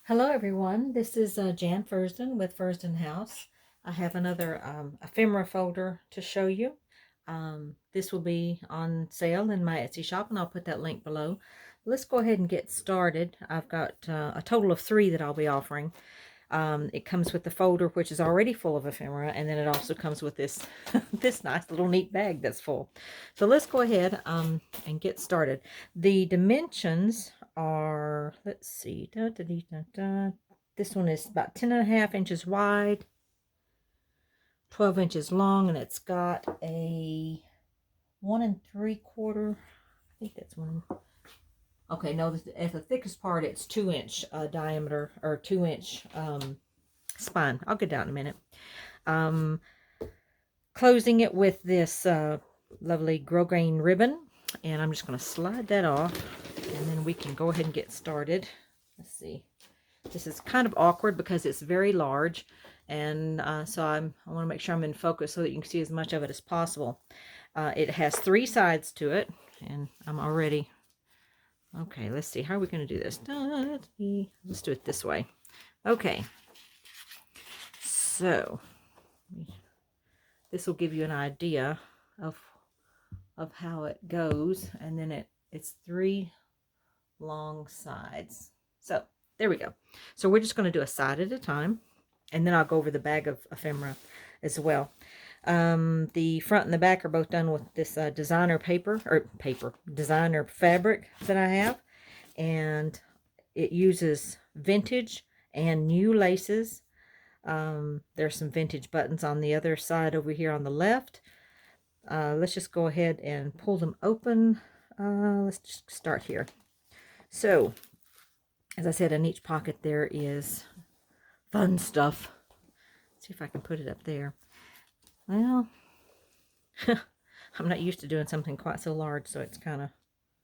Hello everyone, this is Jan Fursdon with Fursdon House. I have another ephemera folder to show you. This will be on sale in my Etsy shop and I'll put that link below. Let's go ahead and get started. I've got a total of 3 that I'll be offering. It comes with the folder, which is already full of ephemera, and then it also comes with this this nice little neat bag that's full. So let's go ahead and get started. The dimensions are, let's see, this one is about 10.5 inches wide, 12 inches long, and it's got a 1 3/4. I think that's one. Okay, no, at the thickest part, it's 2-inch diameter, or 2-inch spine. I'll get down in a minute. Closing it with this lovely grosgrain ribbon, and I'm just going to slide that off, and then we can go ahead and get started. Let's see. This is kind of awkward because it's very large, and so I want to make sure I'm in focus so that you can see as much of it as possible. It has 3 sides to it, and I'm already... Okay, let's see. How are we going to do this? Let's do it this way. Okay. So, this will give you an idea of how it goes. And then it's 3 long sides. So, there we go. So, we're just going to do a side at a time. And then I'll go over the bag of ephemera as well. The front and the back are both done with this designer designer fabric that I have, and it uses vintage and new laces. There's some vintage buttons on the other side over here on the left. Let's just go ahead and pull them open. Let's just start here. So, as I said, in each pocket there is fun stuff. Let's see if I can put it up there. Well, I'm not used to doing something quite so large, so it's kind of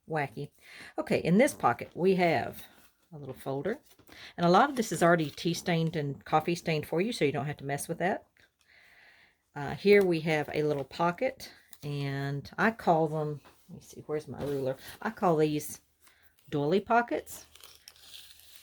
wacky. Okay, in this pocket, we have a little folder. And a lot of this is already tea stained and coffee stained for you, so you don't have to mess with that. Here we have a little pocket, and I call them, let me see, where's my ruler? I call these doily pockets.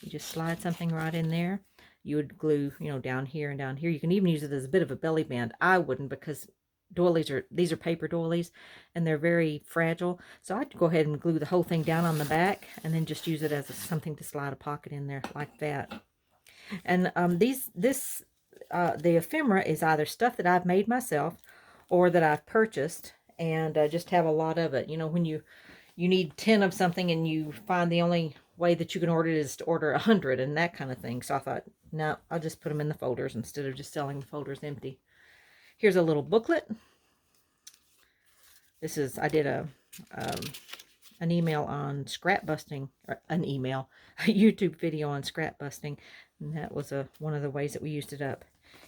You just slide something right in there. You would glue, down here and down here. You can even use it as a bit of a belly band. I wouldn't, because these are paper doilies, and they're very fragile. So I'd go ahead and glue the whole thing down on the back, and then just use it as something to slide a pocket in there like that. And the ephemera is either stuff that I've made myself or that I've purchased, and just have a lot of it. When you need 10 of something and you find the only way that you can order it is to order 100 and that kind of thing. So I thought, no, I'll just put them in the folders instead of just selling the folders empty. Here's a little booklet. This is, I did an email on scrap busting, or a YouTube video on scrap busting, and that was one of the ways that we used it up.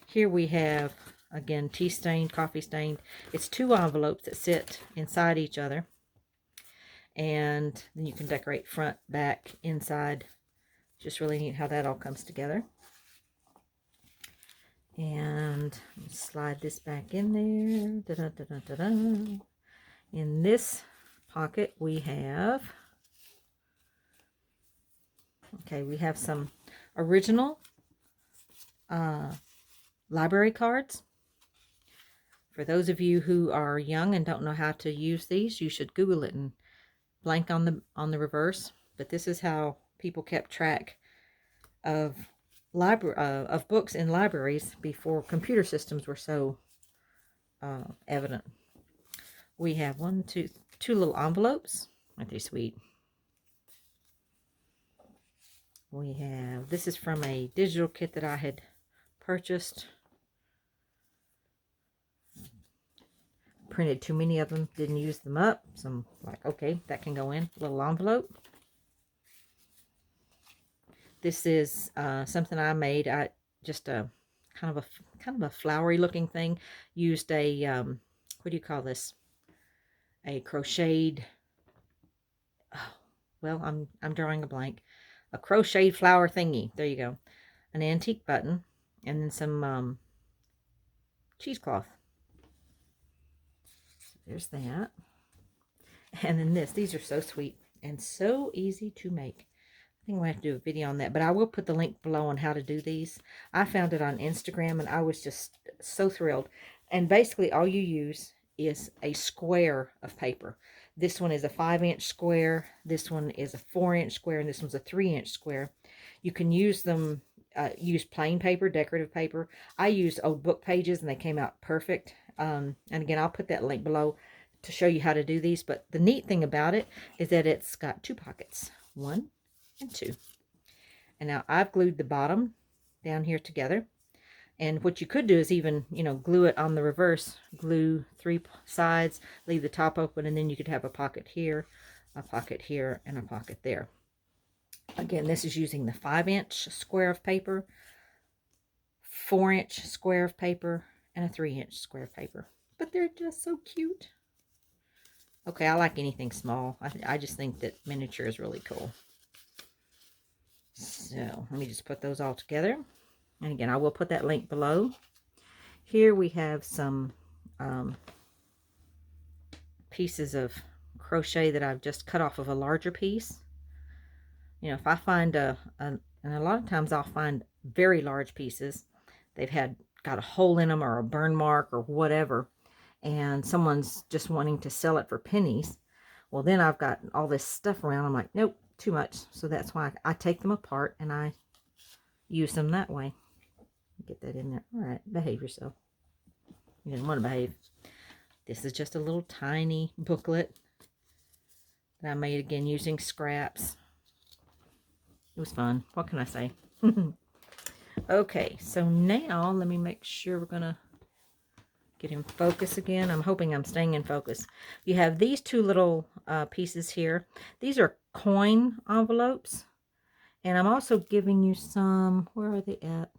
Here we have, again, tea stained, coffee stained. It's 2 envelopes that sit inside each other. And then you can decorate front, back, inside. Just really neat how that all comes together. And slide this back in there. Da, da, da, da, da, da. In this pocket we have, we have some original library cards. For those of you who are young and don't know how to use these, you should Google it and blank on the reverse. But this is how people kept track of books in libraries before computer systems were so evident. We have 2 little envelopes. Aren't they sweet? We have, this is from a digital kit that I had purchased. Printed too many of them, didn't use them up, so I'm like, okay, that can go in. Little envelope. This is something I made. I just kind of a flowery looking thing. Used a what do you call this? A crocheted. Oh, well, I'm drawing a blank. A crocheted flower thingy. There you go. An antique button, and then some cheesecloth. There's that. And then these are so sweet and so easy to make. I think we'll have to do a video on that, but I will put the link below on how to do these. I found it on Instagram, and I was just so thrilled. And basically, all you use is a square of paper. This one is a 5-inch square, this one is a 4-inch square, and this one's a 3-inch square. You can use them, use plain paper, decorative paper. I used old book pages, and they came out perfect. And again, I'll put that link below to show you how to do these. But the neat thing about it is that it's got 2 pockets, 1 and 2. And now I've glued the bottom down here together. And what you could do is even, you know, glue it on the reverse. Glue 3 sides, leave the top open, and then you could have a pocket here, and a pocket there. Again, this is using the 5-inch square of paper, 4-inch square of paper, and a 3-inch square of paper. But they're just so cute. Okay, I like anything small. I just think that miniature is really cool. So let me just put those all together. And again, I will put that link below. Here we have some pieces of crochet that I've just cut off of a larger piece. You know, if I find and a lot of times I'll find very large pieces. They've got a hole in them or a burn mark or whatever, and someone's just wanting to sell it for pennies. Well, then I've got all this stuff around. I'm like, nope, too much. So that's why I take them apart and I use them that way. Get that in there. All right, behave yourself. You didn't want to behave. This is just a little tiny booklet that I made, again, using scraps. It was fun. What can I say? Okay, so now let me make sure we're going to get in focus again. I'm hoping I'm staying in focus. You have these 2 little pieces here. These are coin envelopes. And I'm also giving you some, where are they at?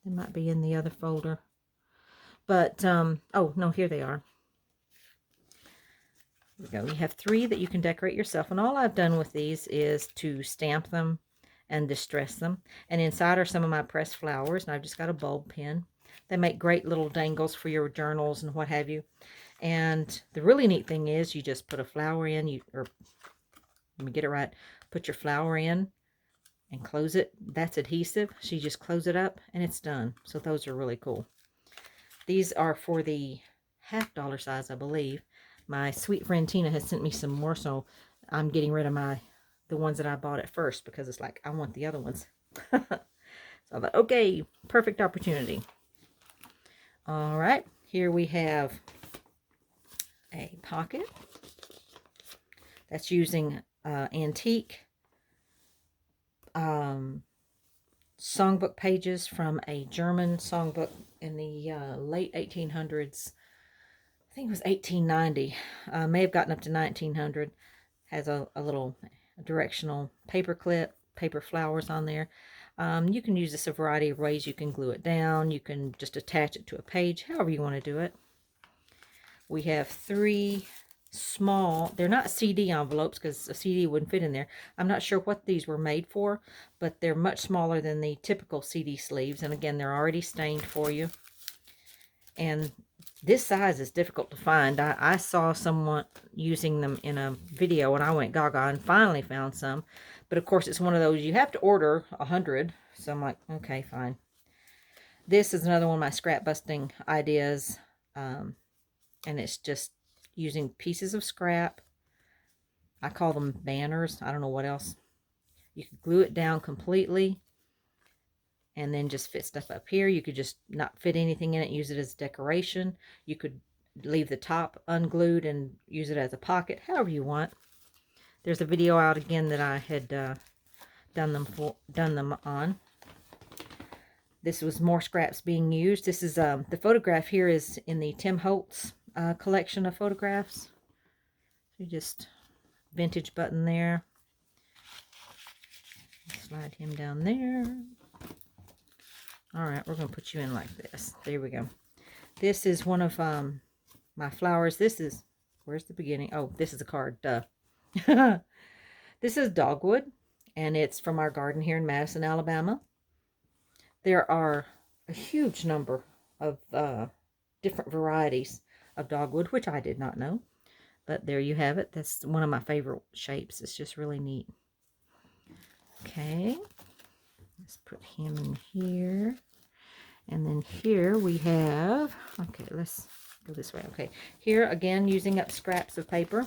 They might be in the other folder. But, oh, no, here they are. There we go. You have 3 that you can decorate yourself. And all I've done with these is to stamp them and distress them. And inside are some of my pressed flowers. And I've just got a bulb pin. They make great little dangles for your journals and what have you. And the really neat thing is you just put a flower in. Or let me get it right. Put your flower in and close it. That's adhesive. So you just close it up and it's done. So those are really cool. These are for the $50 size, I believe. My sweet friend Tina has sent me some more, so I'm getting rid of the ones that I bought at first because it's like, I want the other ones. So I thought, okay, perfect opportunity. All right, here we have a pocket. That's using antique songbook pages from a German songbook in the late 1800s. I think it was 1890. May have gotten up to 1900. Has a little directional paper clip, paper flowers on there. You can use this a variety of ways. You can glue it down. You can just attach it to a page, however you want to do it. We have 3 small, they're not CD envelopes because a CD wouldn't fit in there. I'm not sure what these were made for, but they're much smaller than the typical CD sleeves. And again, they're already stained for you. And this size is difficult to find. I saw someone using them in a video and I went gaga and finally found some. But of course, it's one of those, you have to order 100. So I'm like, okay, fine. This is another one of my scrap busting ideas. And it's just using pieces of scrap. I call them banners. I don't know what else. You could glue it down completely and then just fit stuff up here. You could just not fit anything in it, use it as decoration. You could leave the top unglued and use it as a pocket, however you want. There's a video out again that I had done them on. This was more scraps being used. This is the photograph here is in the Tim Holtz collection of photographs. So just vintage button there. Slide him down there. All right, we're going to put you in like this. There we go. This is one of my flowers. This is, where's the beginning? Oh, this is a card. Duh. This is dogwood, and it's from our garden here in Madison, Alabama. There are a huge number of different varieties of dogwood, which I did not know. But there you have it. That's one of my favorite shapes. It's just really neat. Okay, let's put him in here. And then here we have, okay, let's go this way. Okay, here again, using up scraps of paper.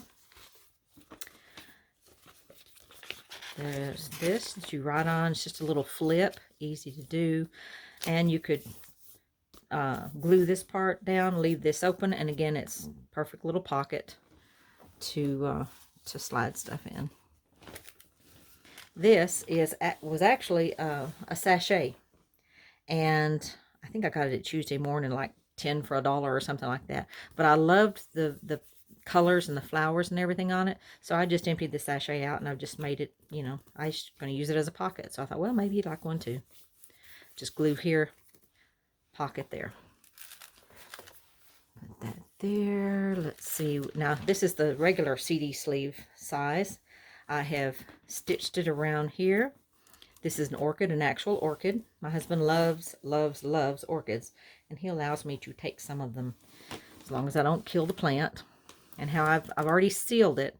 There's this that you write on. It's just a little flip, easy to do. And you could glue this part down, leave this open, and again, it's perfect little pocket to slide stuff in. This was actually a sachet, and I think I got it at Tuesday morning, like 10 for $1 or something like that. But I loved the colors and the flowers and everything on it, so I just emptied the sachet out, and I've just made it, you know, I was going to use it as a pocket. So I thought, well, maybe you'd like one too. Just glue here, pocket there. Put that there. Let's see. Now, this is the regular CD sleeve size. I have stitched it around here. This is an orchid, an actual orchid. My husband loves, loves, loves orchids, and he allows me to take some of them as long as I don't kill the plant. And how I've already sealed it.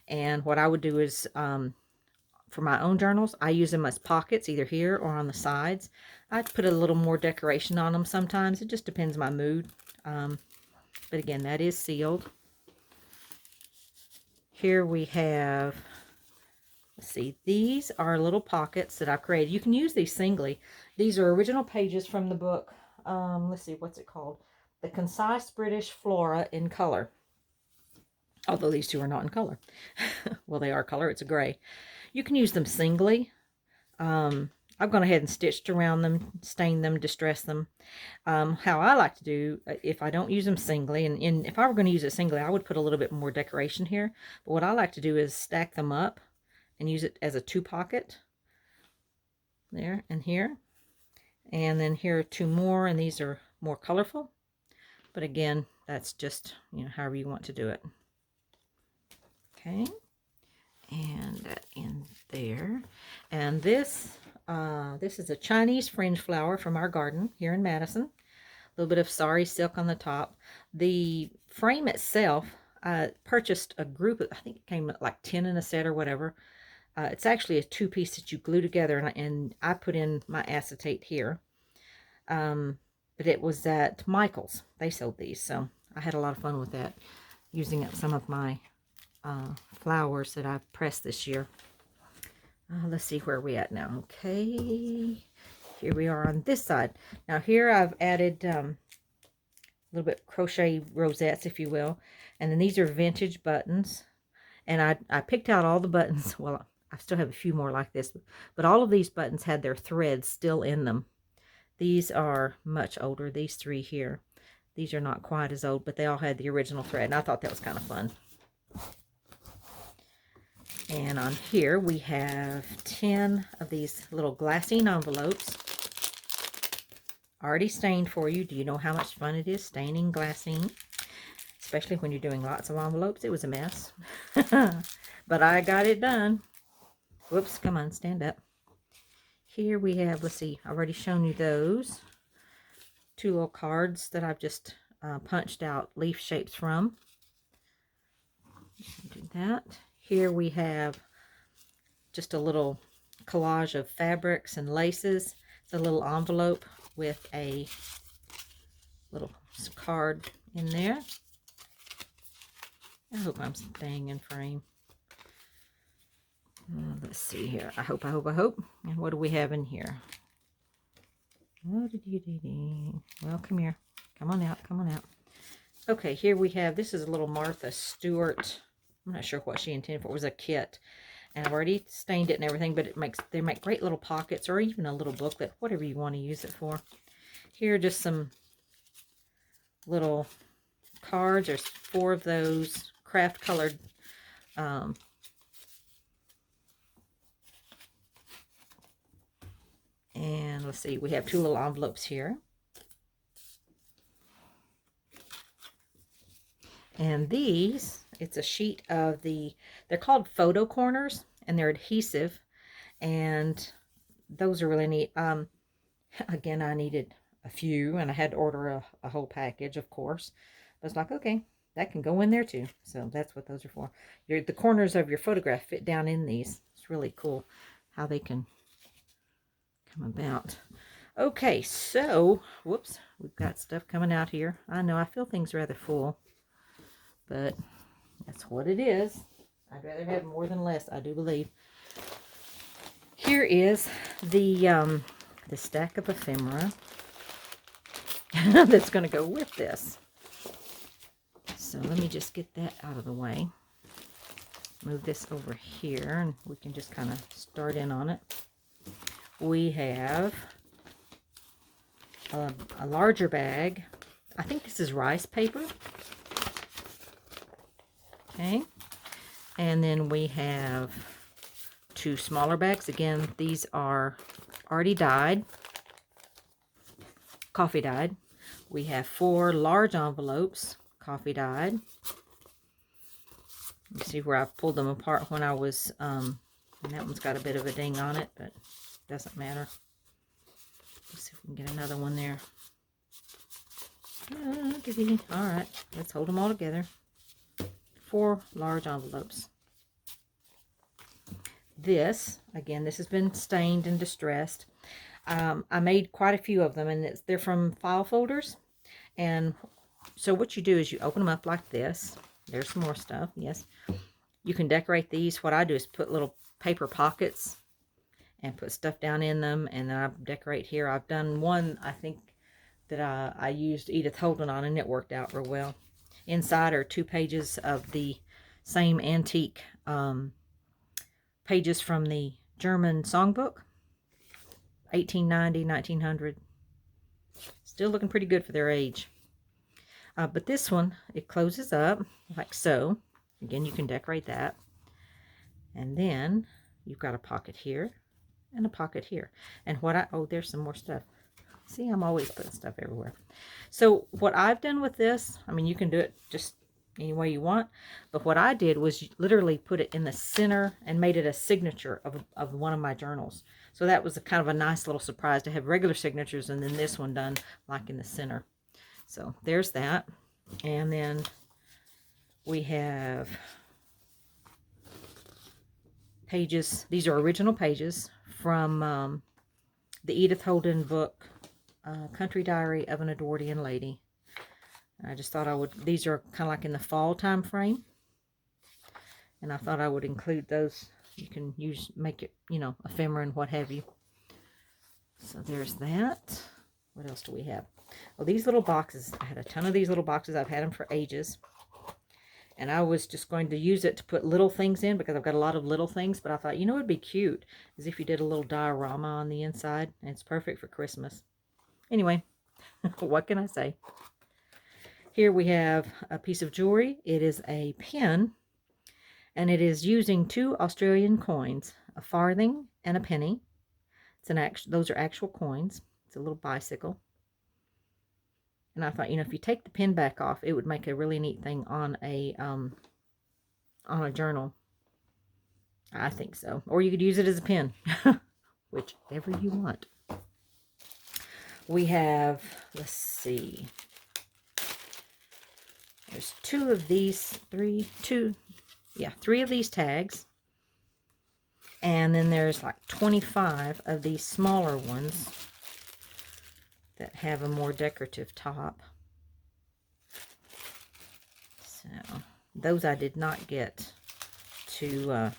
And what I would do is, for my own journals, I use them as pockets, either here or on the sides. I'd put a little more decoration on them sometimes. It just depends on my mood. But again, that is sealed. Here we have, let's see, these are little pockets that I've created. You can use these singly. These are original pages from the book. Let's see, what's it called? The Concise British Flora in Color. Although these two are not in color. Well, they are color. It's a gray. You can use them singly. I've gone ahead and stitched around them, stained them, distressed them. How I like to do, if I don't use them singly, and if I were going to use it singly, I would put a little bit more decoration here. But what I like to do is stack them up and use it as a 2-pocket. There and here. And then here are 2 more, and these are more colorful. But again, that's just, you know, however you want to do it. Okay. And that in there. And this is a Chinese fringe flower from our garden here in Madison. A little bit of sari silk on the top. The frame itself, I purchased a group of, I think it came like 10 in a set or whatever. It's actually a 2-piece that you glue together, and I put in my acetate here. But it was at Michael's. They sold these, so I had a lot of fun with that, using up some of my flowers that I've pressed this year. Let's see where we're at now. Okay, here we are on this side. Now here I've added a little bit crochet rosettes, if you will, and then these are vintage buttons. And I picked out all the buttons. Well, I still have a few more like this, but all of these buttons had their threads still in them. These are much older. These 3 here, these are not quite as old, but they all had the original thread, and I thought that was kind of fun. And on here we have 10 of these little glassine envelopes already stained for you. Do you know how much fun it is staining glassine? Especially when you're doing lots of envelopes. It was a mess. But I got it done. Whoops, come on, stand up. Here we have, let's see, I've already shown you those. 2 little cards that I've just punched out leaf shapes from. Do that. Here we have just a little collage of fabrics and laces. It's a little envelope with a little card in there. I hope I'm staying in frame. Let's see here. I hope. And what do we have in here? Well, come here. Come on out. Okay, here we have, this is a little Martha Stewart. I'm not sure what she intended for. It was a kit. And I've already stained it and everything, but they make great little pockets, or even a little booklet, whatever you want to use it for. Here are just some little cards. There's 4 of those craft colored and let's see, we have 2 little envelopes here. And these, it's a sheet of they're called photo corners, and they're adhesive, and those are really neat. Again, I needed a few, and I had to order a whole package, of course. But it's like, okay, that can go in there too. So that's what those are for. The corners of your photograph fit down in these. It's really cool. how they can come about. Okay, so, whoops, we've got stuff coming out here. I know, I feel things rather full, but that's what it is. I'd rather have more than less, I do believe. Here is the stack of ephemera that's going to go with this. So let me just get that out of the way. Move this over here, and we can just kind of start in on it. We have a larger bag. I think this is rice paper. Okay. And then we have 2 smaller bags. Again, these are already dyed, coffee dyed. We have 4 large envelopes, coffee dyed. You see where I pulled them apart when I was, and that one's got a bit of a ding on it, but doesn't matter. Let's see if we can get another one there. Alright, let's hold them all together. 4 large envelopes. This, again, this has been stained and distressed. I made quite a few of them, and they're from file folders. And so what you do is you open them up like this. There's some more stuff, yes. You can decorate these. What I do is put little paper pockets and put stuff down in them, and then I decorate here. I've done one, I think, that I used Edith Holden on, and it worked out real well. Inside are 2 pages of the same antique pages from the German songbook, 1890, 1900. Still looking pretty good for their age. But this one, it closes up like so. Again, you can decorate that. And then you've got a pocket here and a pocket here. And oh, there's some more stuff. See, I'm always putting stuff everywhere. So what I've done with this, I mean, you can do it just any way you want. But what I did was literally put it in the center and made it a signature of one of my journals. So that was kind of a nice little surprise to have regular signatures and then this one done like in the center. So there's that. And then we have pages. These are original pages from the Edith Holden book, Country Diary of an Edwardian Lady. I just thought I would, these are kind of like in the fall time frame. And I thought I would include those. You can make it, you know, ephemera and what have you. So there's that. What else do we have? Well, these little boxes, I had a ton of these little boxes. I've had them for ages. And I was just going to use it to put little things in because I've got a lot of little things. But I thought, you know, it'd be cute as if you did a little diorama on the inside. And it's perfect for Christmas. Anyway, what can I say? Here we have a piece of jewelry. It is a pin. And it is using 2 Australian coins, a farthing and a penny. Those are actual coins. It's a little bicycle. And I thought, you know, if you take the pin back off, it would make a really neat thing on a journal. I think so. Or you could use it as a pen, whichever you want. We have, let's see, there's 2 of these, 3 of these tags. And then there's like 25 of these smaller ones that have a more decorative top. So those I did not get to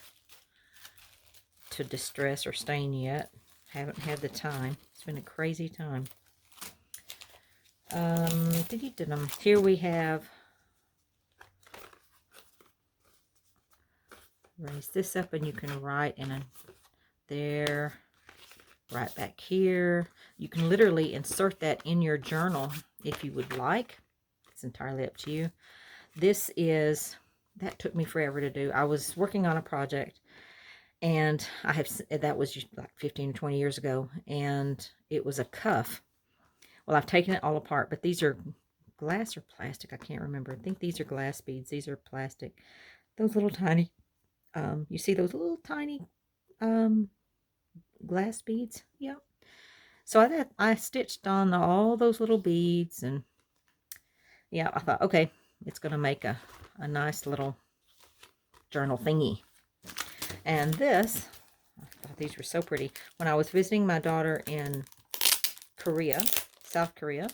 distress or stain yet. Haven't had the time. It's been a crazy time. Here we have, raise this up and you can write in there, right back here. You can literally insert that in your journal if you would like. It's entirely up to you. That took me forever to do. I was working on a project and that was like 15 or 20 years ago, and it was a cuff. Well, I've taken it all apart, but these are glass or plastic. I can't remember. I think these are glass beads. These are plastic. Those little tiny, you see those little tiny glass beads? Yep. So I stitched on all those little beads, and yeah, I thought, okay, it's going to make a nice little journal thingy. And this, I thought these were so pretty. When I was visiting my daughter in Korea, South Korea,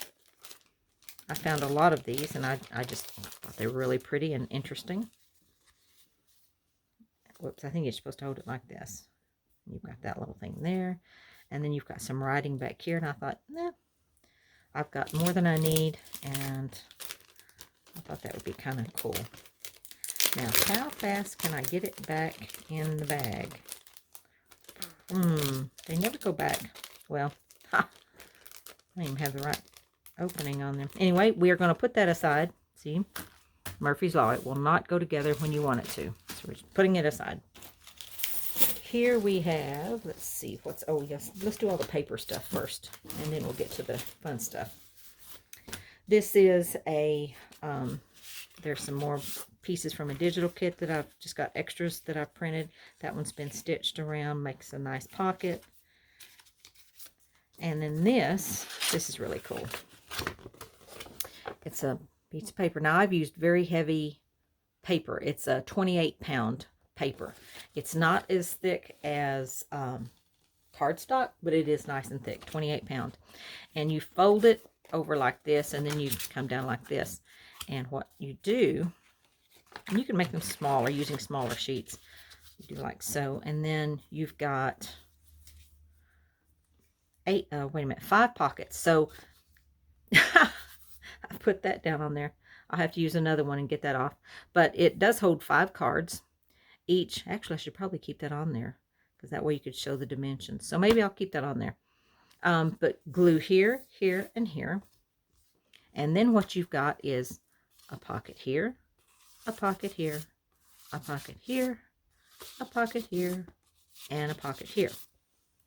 I found a lot of these, and I just thought they were really pretty and interesting. Whoops, I think you're supposed to hold it like this. You've got that little thing there, and then you've got some writing back here, and I thought, nah, I've got more than I need, and I thought that would be kind of cool. Now, how fast can I get it back in the bag? They never go back. Well, ha, I don't even have the right opening on them. Anyway, we are going to put that aside. See, Murphy's Law, it will not go together when you want it to. So we're just putting it aside. Here we have, let's see, oh yes, let's do all the paper stuff first, and then we'll get to the fun stuff. This is a, there's some more pieces from a digital kit that I've just got extras that I've printed. That one's been stitched around, makes a nice pocket. And then this is really cool. It's a piece of paper. Now I've used very heavy paper. It's a 28-pound paper. It's not as thick as cardstock, but it is nice and thick, 28 pound. And you fold it over like this, and then you come down like this. And what you do, and you can make them smaller using smaller sheets. You do like so, and then you've got 5 pockets. So I put that down on there. I'll have to use another one and get that off. But it does hold 5 cards each. Actually, I should probably keep that on there, because that way you could show the dimensions. So maybe I'll keep that on there. But glue here, here, and here. And then what you've got is a pocket here, a pocket here, a pocket here, a pocket here, and a pocket here.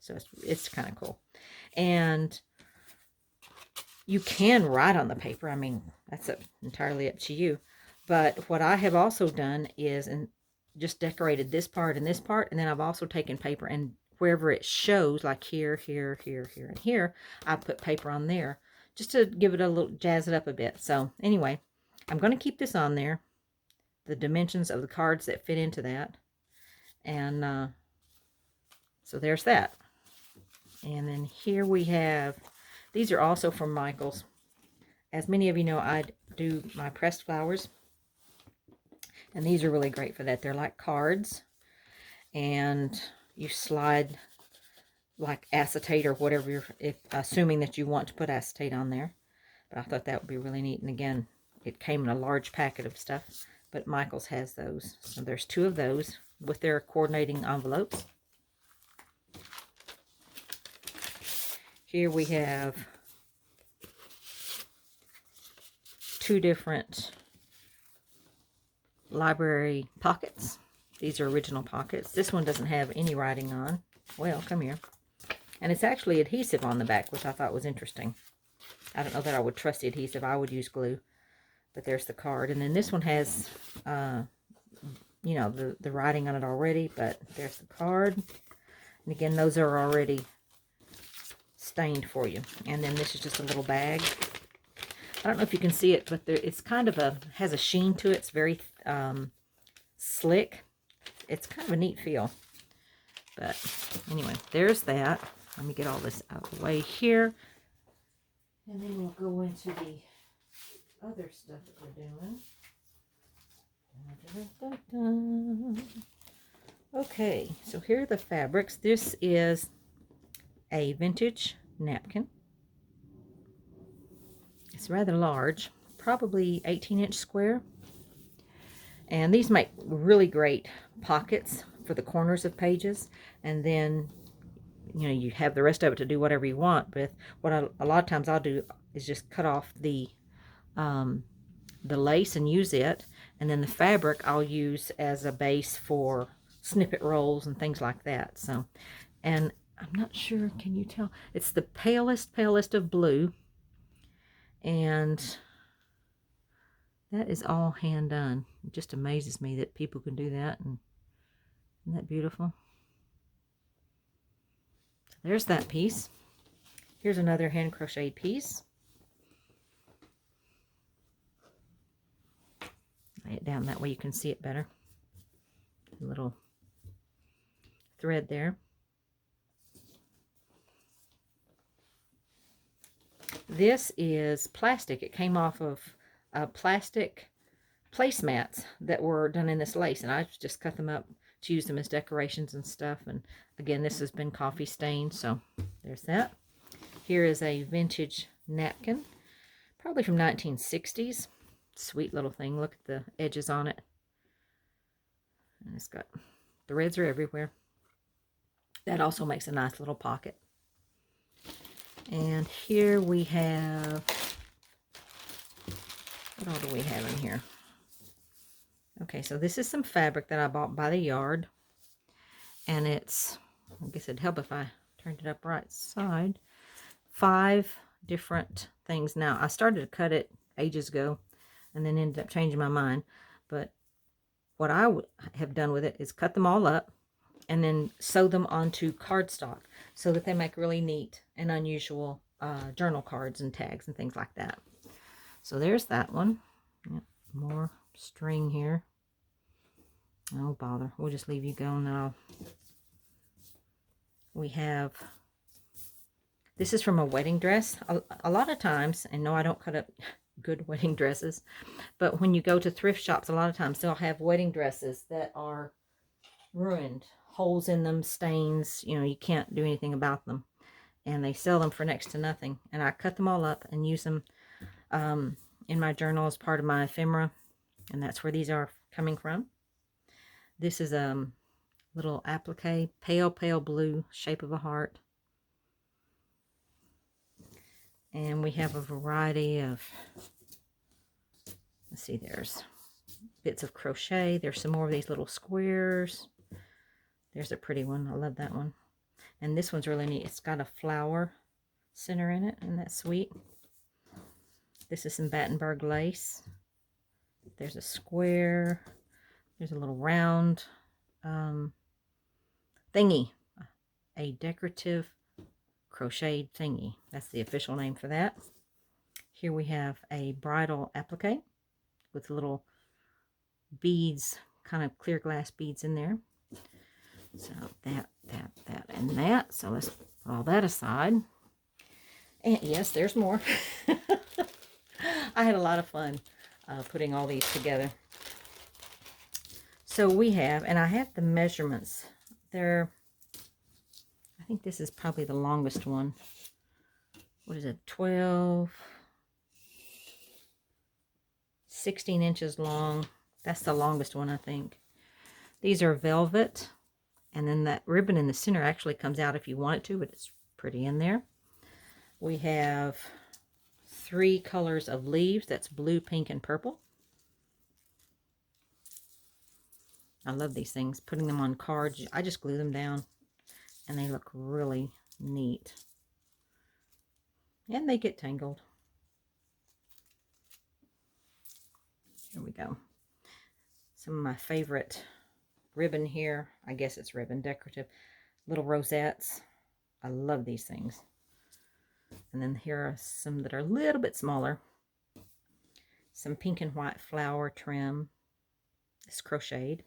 So it's kind of cool. And you can write on the paper. I mean, that's entirely up to you. But what I have also done is just decorated this part and this part. And then I've also taken paper, and wherever it shows, like here, here, here, here, and here, I put paper on there just to give it a little, jazz it up a bit. So anyway, I'm going to keep this on there, the dimensions of the cards that fit into that. And so there's that. And then here we have, these are also from Michael's. As many of you know, I do my pressed flowers, and these are really great for that. They're like cards, and you slide like acetate or whatever, assuming that you want to put acetate on there. But I thought that would be really neat. And again, it came in a large packet of stuff, but Michael's has those. So there's 2 of those with their coordinating envelopes. Here we have 2 different library pockets. These are original pockets. This one doesn't have any writing on. Well, come here. And it's actually adhesive on the back, which I thought was interesting. I don't know that I would trust the adhesive. I would use glue. But there's the card. And then this one has, you know, the writing on it already. But there's the card. And again, those are already stained for you. And then this is just a little bag. I don't know if you can see it, but it's kind of has a sheen to it. It's very slick. It's kind of a neat feel. But anyway, there's that. Let me get all this out of the way here. And then we'll go into the other stuff that we're doing. Da, da, da, da. Okay, so here are the fabrics. This is a vintage napkin. It's rather large, probably 18-inch square. And these make really great pockets for the corners of pages. And then, you know, you have the rest of it to do whatever you want with. What a lot of times I'll do is just cut off the lace and use it. And then the fabric I'll use as a base for snippet rolls and things like that. So, and I'm not sure, can you tell? It's the palest of blue. And that is all hand done. It just amazes me that people can do that. And isn't that beautiful? So there's that piece. Here's another hand crocheted piece. Lay it down that way you can see it better. A little thread there. This is plastic. It came off of plastic placemats that were done in this lace, and I just cut them up to use them as decorations and stuff. And again, this has been coffee stained, so there's that. Here is a vintage napkin, probably from 1960s. Sweet little thing. Look at the edges on it. And it's got, the reds are everywhere. That also makes a nice little pocket. And here we have, what all do we have in here? Okay, so this is some fabric that I bought by the yard. And it's, I guess it'd help if I turned it up right side. 5 different things. Now, I started to cut it ages ago and then ended up changing my mind. But what I have done with it is cut them all up and then sew them onto cardstock so that they make really neat and unusual journal cards and tags and things like that. So there's that one. Yep, more string here. Oh, bother. We'll just leave you go now. We have, this is from a wedding dress. A lot of times, and no, I don't cut up good wedding dresses, but when you go to thrift shops, a lot of times they'll have wedding dresses that are ruined, holes in them, stains, you know, you can't do anything about them, and they sell them for next to nothing. And I cut them all up and use them in my journal as part of my ephemera, and that's where these are coming from. This is a little applique, pale blue, shape of a heart. And we have a variety of, let's see, there's bits of crochet. There's some more of these little squares. There's a pretty one. I love that one. And this one's really neat. It's got a flower center in it. Isn't that sweet? This is some Battenberg lace. There's a square. There's a little round thingy. A decorative crocheted thingy. That's the official name for that. Here we have a bridal applique with little beads, kind of clear glass beads in there. So that, and that. So let's put all that aside. And yes, there's more. I had a lot of fun putting all these together. So we have, and I have the measurements. They're, I think this is probably the longest one. What is it? 16 inches long. That's the longest one, I think. These are velvet. And then that ribbon in the center actually comes out if you want it to, but it's pretty in there. We have 3 colors of leaves. That's blue, pink, and purple. I love these things. Putting them on cards, I just glue them down. And they look really neat. And they get tangled. Here we go. Some of my favorite ribbon here. I guess it's ribbon, decorative. Little rosettes. I love these things. And then here are some that are a little bit smaller. Some pink and white flower trim. It's crocheted.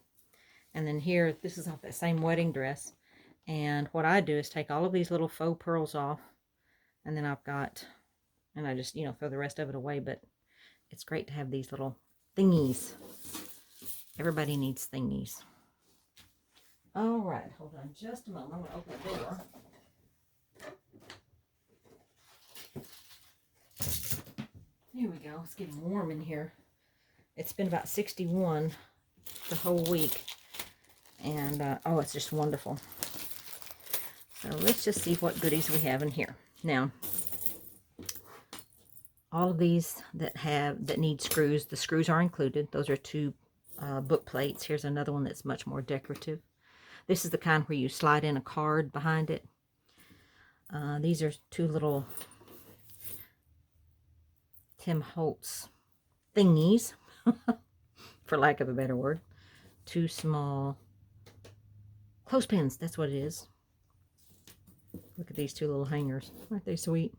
And then here, this is off that same wedding dress. And what I do is take all of these little faux pearls off. And then I've got, and I just, you know, throw the rest of it away. But it's great to have these little thingies. Everybody needs thingies. All right, hold on just a moment. I'm going to open the door. Here we go. It's getting warm in here. It's been about 61 the whole week. And, oh, it's just wonderful. So let's just see what goodies we have in here. Now, all of these that need screws, the screws are included. Those are 2 book plates. Here's another one that's much more decorative. This is the kind where you slide in a card behind it. These are 2 little Tim Holtz thingies, for lack of a better word. 2 small clothespins, that's what it is. Look at these 2 little hangers. Aren't they sweet?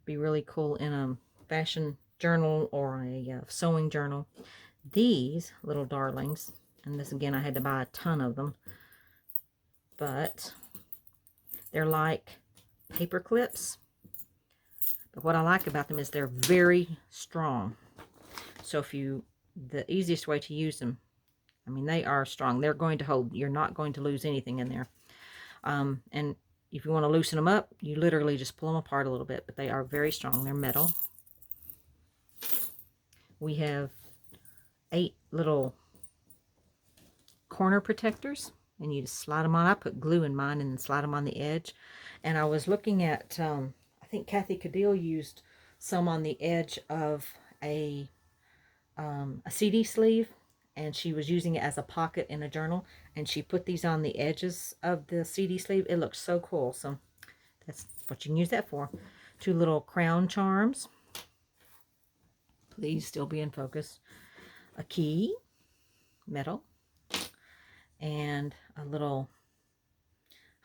Be really cool in a fashion journal or a sewing journal. These little darlings, and this again, I had to buy a ton of them, but they're like paper clips, But what I like about them is they're very strong. So the easiest way to use them, I mean, they are strong. They're going to hold. You're not going to lose anything in there. And if you want to loosen them up, you literally just pull them apart a little bit. But they are very strong. They're metal. We have 8 little corner protectors. And you just slide them on. I put glue in mine and then slide them on the edge. And I was looking at, I think Kathy Cadille used some on the edge of a CD sleeve. And she was using it as a pocket in a journal. And she put these on the edges of the CD sleeve. It looks so cool. So that's what you can use that for. 2 little crown charms. Please still be in focus. A key, metal. And a little,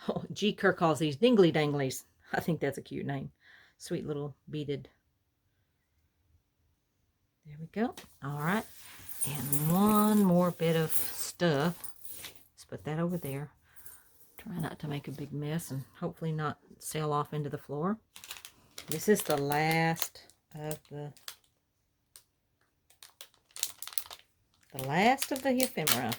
oh, G. Kerr calls these dingly danglies. I think that's a cute name. Sweet little beaded. There we go. All right. And one more bit of stuff. Let's put that over there. Try not to make a big mess and hopefully not sail off into the floor. This is the last of the ephemera.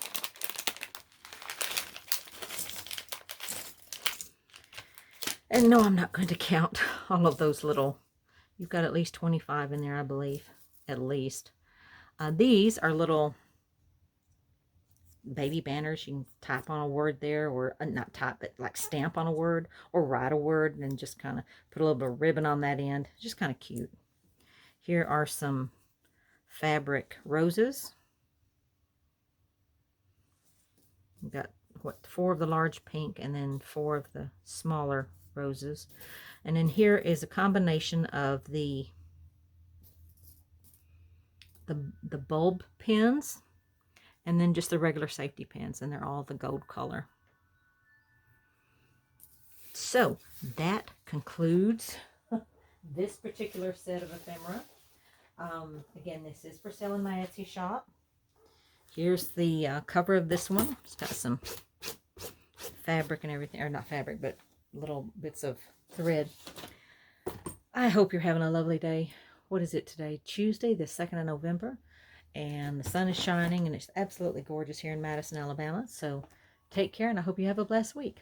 And no, I'm not going to count all of those little, you've got at least 25 in there, I believe, at least. These are little baby banners. You can type on a word there, or not type, but like stamp on a word, or write a word, and then just kind of put a little bit of ribbon on that end. Just kind of cute. Here are some fabric roses. We've got, 4 of the large pink, and then 4 of the smaller roses. And then here is a combination of the bulb pins, and then just the regular safety pins, and they're all the gold color. So that concludes this particular set of ephemera. Again, this is for sale in my Etsy shop. Here's the cover of this one. It's got some fabric and everything, or not fabric, but little bits of thread. I hope you're having a lovely day. What is it today? Tuesday, the 2nd of November. And the sun is shining, and it's absolutely gorgeous here in Madison, Alabama. So take care, and I hope you have a blessed week.